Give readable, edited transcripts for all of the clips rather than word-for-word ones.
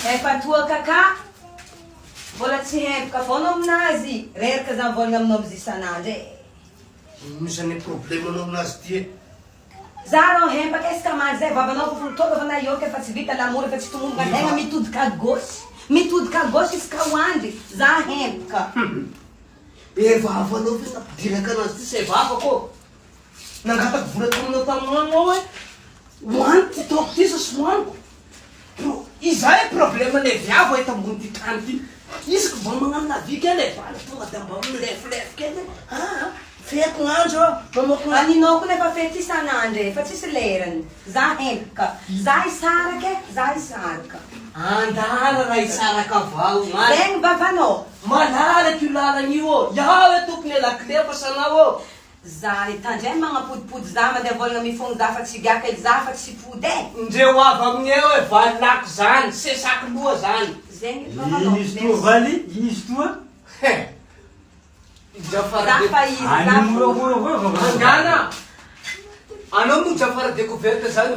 Efa tua kaka. Mbola tsy hempaka foana aminazy. Reraka zany volagna aminao amzy isan'andro e. Misy any problemanao aminazy ty. Za rô hempaka iska mandry zay vavanao tonga fa na ioka efa tsy vita lamora efa tsy tomombona tegna mitodika gauche. Mitodika gauche iska hoandry. Za hempaka. Vavanao fa nampidiraka anazy ty say vavako. Nangatako vola taminao taminao hoe hoany ty taoko ty sa sy hoaniko. Izay problema le viavo eto ambony ty trano ty. Isaka mba magnano naviky ele vala tonga da mba milefilefy kely. Feko gn'andro mamako Aninao koa efa fety isan'andro e, fa tsisy lerany. Za hempaka. Za isaraka e, za isaraka. andala raha isaraka avao gn'andro. Zegny vavanao. Malalaky io lalagny io. Iaho e tompony elakile fa sanao. Za itandray magnapodipody za mandeha volagna mifogno za fa tsy gaka za fa tsy pody e. Ndreo avy amin'eo e valilako zany, sesaky loha zany. Zegny vavanao. Izy toa valy, izy toa. Za fa izy za Any moramora Angana! Anao moa Jafara découverte zany.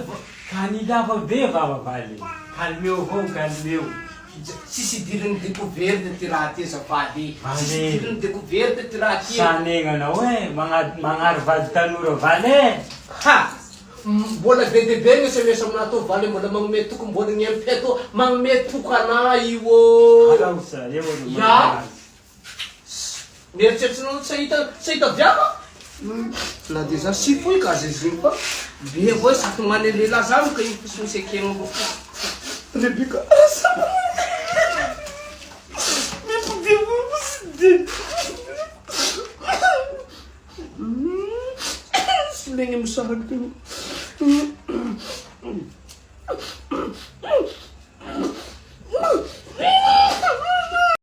Kanilava be vava valy. Kalmeo avao kalmeo. Sisy idiriny découverte ty raha ty zafady. Sisy Vale. idiriny découverte ty raha ty. Sanegna hoe magnary vady tanora valy. Ha! Mbola be dia be mesa mesa aminato valy mbola magnome toko mbola ny ampeto magnome toko ana io. Alausa, eo Ya. Mieritseritsinao tsy hita viava? Na dia zany sy foy ka zay ziny fa be avao saky mane lehilahy zany ka iny fosy ekena avao. Rebeka Soleny misaraka teo.